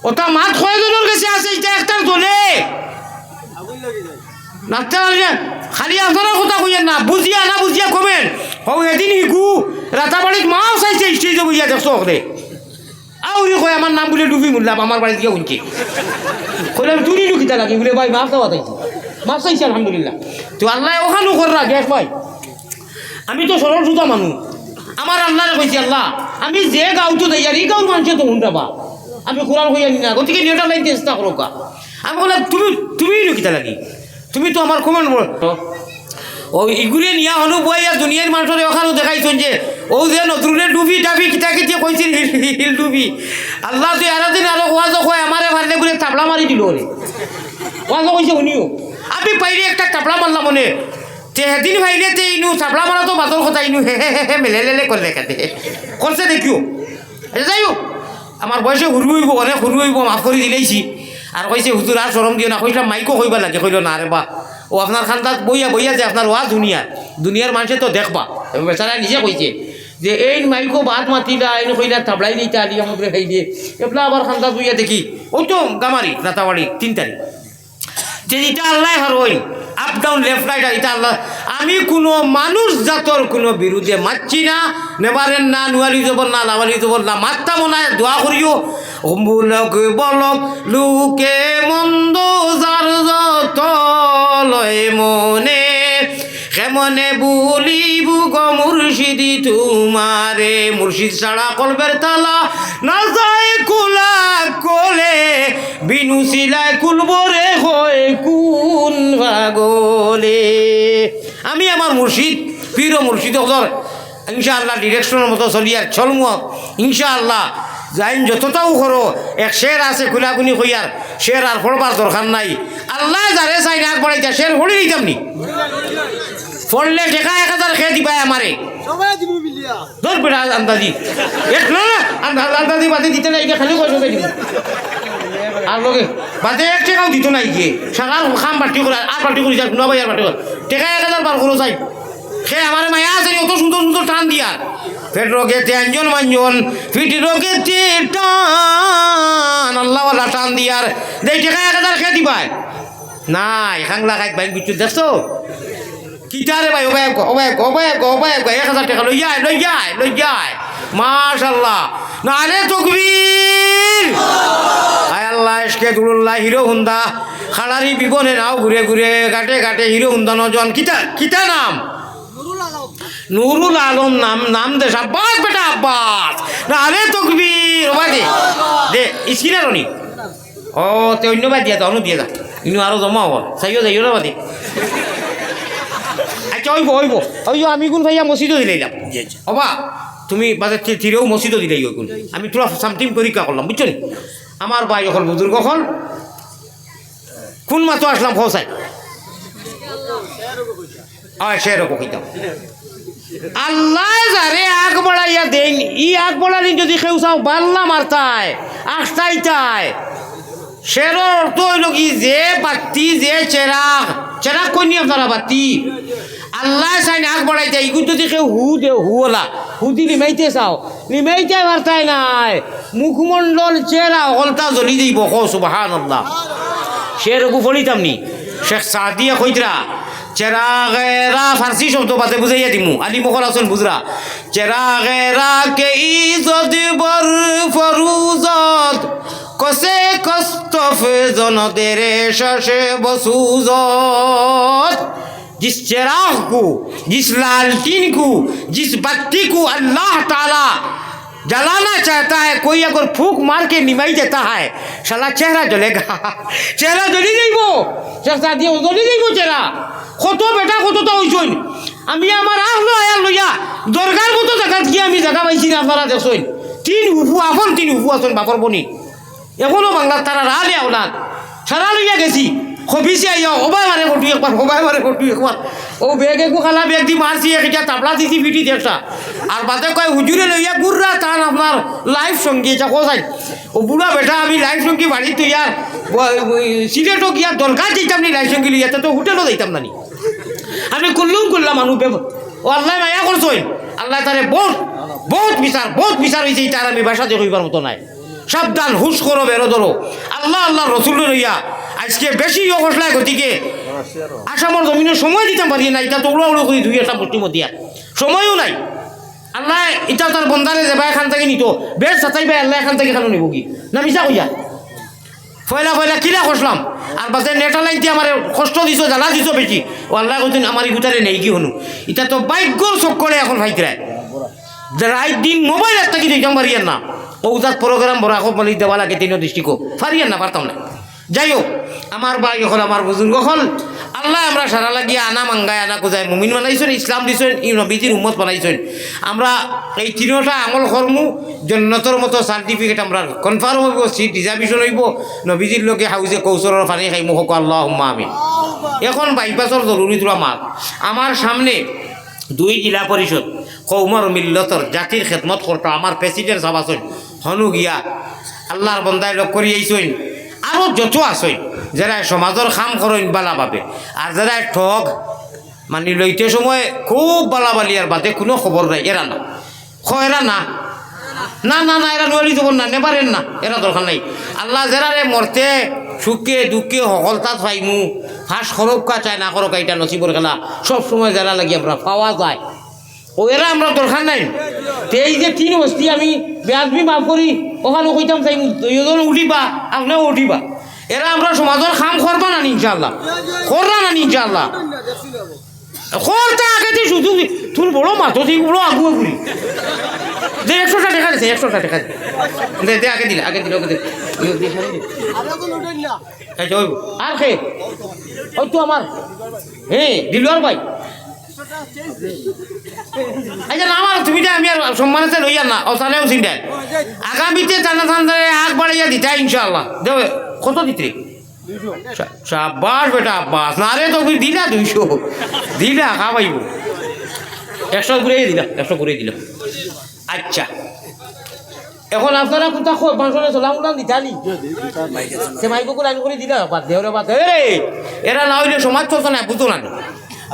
ওটা মাত কয়জনের কাছে আছে এটা একটা জ্বলে নাচতে পারলে খালি আপনারা কথা কইয়েন না বুঝিয়া না বুঝিয়া কমেন হও এদিন হিকু রাতাবাড়িত মাও চাইছে স্টেজে বুঝিয়া দেখছো ওকে আউরি কয় আমার নাম বলে ডুবি মুল্লাম আমার বাড়িতে গিয়ে উনকি কইলাম তুমি লুকিতা লাগি বলে ভাই মাছ দেওয়া চাইছি মাছ চাইছি আলহামদুলিল্লাহ তো আল্লাহ ওখানেও কররা গ্যাস ভাই আমি তো সরল সুতা মানুষ আমার আল্লাহরে কইছি আল্লাহ আমি যে গাঁওতো দেই আর এই গাঁওর মানুষে তো হুন্ডা বা আমি কোরআন হইয়া নি না গতিকে নিয়টা লাইন চেষ্টা করো কা আমি বললাম তুমি লুকিতা লাগি তুমি তো আমার কমান ও ইগুলি নিয়া হনু বইয়া দুনিয়ার মানুষের ওখানেও দেখাইছেন যে ও যে নতুনের ডুবি টাবি কিতা কিতা কইছিল হিল ডুবি আল্লাহ তুই আরো দিন আরো ওয়াজও কয় আমারে মারলে বলে তাবলা মারি দিল রে ওয়াজও কইছে উনিও আমি পাইলে একটা তাবলা মারলাম মনে তে সেদিন ভাইলে তে ইনু তাবলা মারা তো বাদর কথা ইনু হে মেলে করলে কাটে করছে দেখিও যাই হোক আমার বয়সে হুরু হইব অনেক হুরু হইব মাফ করে দিলেইছি আর কইছে হুজুর আর শরম দিও না কইলাম মাইকও কইবা লাগে কইল না রে বা ও আপনার খান্দাত বইয়া যে আপনার ওয়া দুনিয়ার মানুষে তো দেখবা বেচারা নিজে কইছে যে এই মাইকো ভাত মাতিলা এই কইলা তাবলাই দিতা আলি আমাদের খাই দিয়ে এবলা আবার খান্দাত বইয়া দেখি ওই তো গামারি রাতাবাড়ি 3 তারিখ যে এটা আল্লাহ হারোই আপ ডাউন লেফট রাইট এটা আল্লাহ আমি কোনো মানুষ জাতর কোনো বিরুদ্ধে মারছি না নেবারেন না নুয়ালি জবর না লাওয়ালি জবর না মাত্তা মনে দোয়া করিও অম্বুলক বলক লুকে মন্দ যার যত লয় মনে কেমনে বলিব গো মুর্শিদি তোমারে মুর্শিদ ছাড়া কলবের তালা না যায় কুলা কোলে বিনু সিলায় কুলবরে হয় কোন ভাগলে আমি আমার মুর্শিদ পীর মুর্শিদ হজর ইনশাআল্লাহ ডিরেকশনের মতো চলি আর চলম ইনশাআল্লাহ যাইন যতটাও করো এক শের আছে খুলাকুনি কইয়ার শের আর পড়বার দরকার নাই আল্লাহ যারে চাই না পড়াইতা শের পড়ে দিতাম নি পড়লে টেকা 1000 খেয়ে দিবাই আমারে ধর বেড়া আন্দাজি এক না আন্দাজি বাদে দিতে নাই খালি কইছো দিব আর লগে বাদে 1 টাকাও দিত নাই গিয়ে সারা খাম বাটি করে আর বাটি করে যা নবাই আর বাটি করে টেকা 1000 বার করো যাই সে আমার মায়া আছে অত সুন্দর সুন্দর টান দিয়া পেট রোগে তেঞ্জন মাঞ্জন ফিট রোগে টান আল্লাহওয়ালা টান দিয়ার দেই টেকা 1000 খেয়ে দিবাই নাই খাংলা খাইত বাইন বিচু দেখছো কিটারে ভাই ওবাই 1000 টাকা লই যায় মাশাআল্লাহ নারে তাকবীর আয় আল্লাহ ইশকে দুল্লাহ হিরো হুন্ডা খালারি বিবনে নাও ঘুরে ঘুরে গাটে হিরো হুন্ডা নজন কিতা নাম নুরুল আলম নাম দে আব্বাস বেটা আব্বাস নারে তাকবীর ওবাই দে স্ক্রিনার নি ও তে অন্য বাদ দিয়া দাও দিয়ে দা ইনু আরো জমা হল চাইও যাইও না বাদে আচ্ছা হইব আমি কোন ভাইয়া মসজিদও দিলাম হবা তুমি বাজার থিরেও মসজিদও দিলাই ওই কোন আমি তোরা সামথিং পরীক্ষা করলাম বুঝছো নি আমার ভাই এখন বুজুর্গ এখন কোন মাত্র আসলাম খোসাই সেরকম কইতাম আল্লাহ যারে আগ বাড়াইয়া দেন ই আগ বাড়ালি যদি কেউ চাও বাল্লা মারতায় আস্তাইতায় সের অর্থ হইল কি যে বাতি যে চেরাক কই নি আপনারা বাতি আল্লাহ চাই আগ বাড়াইতে ইগুন যদি কেউ হুওলা দি লিমাইতে চাও লিমাইতে পারতাই নাই মুখমণ্ডল চেরা অকলতা জ্বলি যাইব সুবহানাল্লাহ সেরকম ফলিতাম নি শেখ সাদিয়া কইতরা চেরাগেরা ফার্সি শব্দ বাদে বুঝাইয়া দিমু আলি মুখর আসল বুঝরা চেরাগেরা কে ইজত বর ফরুজত কসে কস্তফ জনদের শশে বসুজত जिस चिराग को जिस लालटीन को जिस बत्ती को अल्लाह ताला जलाना चाहता है कोई अगर फूक मार के निमाई देता है साला चेहरा जलेगा चेहरा जली जाइब দিয়ে জলি যাইব চেরা কত বেটা কতটা হইছইন আমি আমার আহলো আয়া লইয়া দরগার মতো জায়গা গিয়ে আমি জায়গা পাইছি না আপনারা দেখছইন 3 উফু আপন 3 উফু আছেন বাপর বনি এখনো বাংলার তারা রালে আওলাদ সারা লইয়া গেছি খবিসে আইয়া ওবাই মারে ফটু একবার ও বেগে কো খালা বেগ দি মারছি একটা তাবলা দিছি পিটি দেখটা আর বাদে কয় হুজুরে লইয়া গুররা তান আপনার লাইভ সঙ্গী এটা কোথায় ও বুড়া বেটা আমি লাইভ সঙ্গী বাড়ি তো ইয়ার সিলেটও গিয়া দরকার দিতাম নি লাইভ সঙ্গী লিয়া তো হোটেলও দিতাম না নি আমি করলাম মানুষ ও আল্লাহ মায়া করছই আল্লাহ তারে বহুত বিচার হয়েছে তার আমি বাসা দিয়ে কইবার মতো নাই সাবধান, হুশ করো, বেরো ধরো। আল্লাহ আল্লাহ রসুল লইয়া আজকে বেশি অকসলায় গতিকে আসামর জমিনে সময় দিতাম পারি না। এটা তো উড়ো উড়ো করি দুই একটা মুষ্টি মতিয়া সময়ও নাই। আল্লাহ এটাও তার বন্ধারে যাবা এখান থেকে নিত বেশ চাচাইবা, আল্লাহ এখান থেকে কেন নিব কি না মিশা কইয়া ফয়লা ফয়লা কিলা খসলাম। আর বাসে নেটা লাইন দিয়ে আমার কষ্ট দিছ, জ্বালা দিছ বেশি। ও আল্লাহ কইতেন আমার গুটারে নেই কি হনু। এটা তো বাইকর চোখ করে এখন ভাইতরায় রাত দিন মোবাইল একটা কি দিতাম পারিয়ান না। ও তার প্রোগ্রাম বড় এখন বলি দেওয়া লাগে তিনও দৃষ্টিকো পারিয়ান না, পারতাম না। যাই হোক, আমার ভাই হল, আমার বুজুর্গ হল, আল্লাহ আমরা সারা লাগিয়ে আনা মাঙ্গায় আনা কোথায় মুমিন বানাইছেন, ইসলাম দিছেন, ই নবীজির উম্মত বানাইছেন। আমরা এই তিনটা আমল কর্মু জন্নতর মতো সার্টিফিকেট আমরা কনফার্ম হইব, সিট রিজার্ভেশন হইব, নবীজির লোকে হাউজে কৌশলের পানি খাইমু হোক আল্লাহুম্মা আমিন। এখন বাইপাসর জরুরি তোলা মাল আমার সামনে 2 জেলা পরিষদ কৌমর মিল্লতর জাতির খেদমত করতো আমার প্রেসিডেন্ট সাহেব আছেন, হনু গিয়া আল্লাহর বন্দায় লোক করি আইসইন। আরও যত আসইন যারা সমাজের কাম করেন বালাভাবে, আর যারা ঠগ মানে লইতে সময় খুব বালাবালি আর বাদে কোনো খবর নাই, এরা না এরা না না না না এরা নলি দেবেন না, নেবারেন না, এরা দরকার নাই। আল্লাহ যারা মরতে সুখে দুঃখে সকলতাত পাইমু, ফাঁস খরকা চায় না খরকা, এটা নসিবর খেলা সবসময় যারা লাগি আমরা পাওয়া যায়, ও এরা আমরা দরকার নাই। এই যে 3 বস্তি আমি বেআদবি মাফ করি ওখানে কইতাম চাই দুইজন উঠিবা আপনিও উঠিবা, এরা আমরা সমাজের কাম করবা না ইনশাআল্লাহ, করবা না ইনশাআল্লাহ। করতে আগে দিয়ে শুধু তোর বড় মাথো দিয়ে বড় আগুয়ে ঘুরি যে 100টা টাকা দিছে, 100টা টাকা দে দে আগে দিলে আগে দিলে ওকে দে আর খে ওই তো আমার দিল আর ভাই। আচ্ছা না আমার তুমি আমি আর সম্মানিত লইয়া না ও তাহলেও চিন্তা আগামীতে টানা টানারে আগ বাড়াইয়া দিতা ইনশাআল্লাহ। দেবে কত দিতে? সাব্বাস বেটা আব্বাস, না রে তো দিলা 200 দিলা খাওয়াইব, 100 ঘুরে দিলাম, 100 ঘুরে দিলাম। আচ্ছা এখন আপনারা কোথা মানুষের চলাম দিতানি সে মাইকো লাইন করে দিলা বাদ দেওরে বাদ এরা না হইলে সমাজ চলছে না, বুঝতো না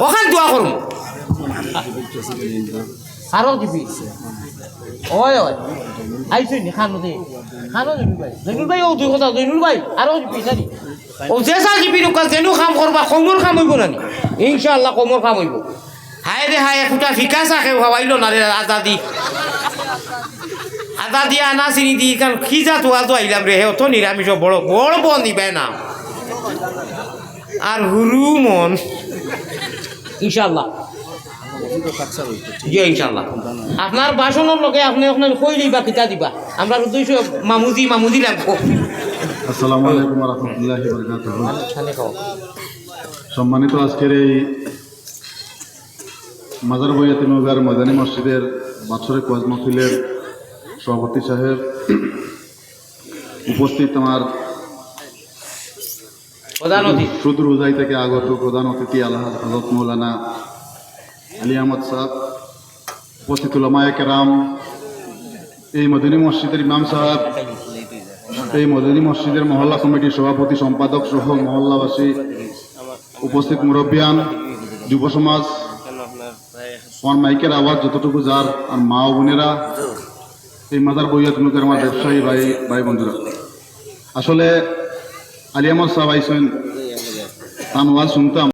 ওখান দোয়া করুন আরও দিবি। ওই ওই আইসই নি খানো দে খানো জৈনুল ভাই, জৈনুল ভাই ও 2 কথা জৈনুল ভাই আরও দিবি জানি ও যে চা দিবি দোকান যেনু কাম করবা কমর কাম হইব না ইনশাআল্লাহ, কমর কাম হইব। হায় রে হায় একটা ফিকা চা খেয়ে খাওয়াইল না রে আদা দিয়া আনা চিনি দি কারণ কি যা তোয়া তো আইলাম রে তো নিরামিষ বড় বড় বন দিবে না আর হুরু মন ইনশাআল্লাহ। জি ইনশাআল্লাহ আপনার বাসনের লগে আপনি আপনার কই দিবা কিতা দিবা আমরা 200 মামুদি লাগবো। আসসালামু আলাইকুম ওয়া রাহমাতুল্লাহি ওয়া বারাকাতুহু। সম্মানিত আজকের এই মাজার বইয়াতি নগর ময়দানী মসজিদের বাৎসরিক ওয়াজ মাহফিলের সভাপতি সাহেব, উপস্থিত আমার প্রধান অতিথি সুদূর হুজাই থেকে আগত প্রধান অতিথি আল্লাহ হযরত মাওলানা আলী আহমদ সাহেব, উপস্থিত উলামায়ে কেরাম, এই মদিনী মসজিদের ইমাম সাহেব, এই মদিনী মসজিদের মহল্লা কমিটির সভাপতি সম্পাদক সহ মহল্লাবাসী, উপস্থিত মুরব্বিয়ান, যুব সমাজ, আমার মাইকের আওয়াজ যতটুকু যার আর মা ও বোনেরা, এই মাজার বইয়া তুমি আমার ব্যবসায়ী ভাই বন্ধুরা, আসলে আলী আহমদ সাহেব আইসেন তার ওয়াজ শুনতাম।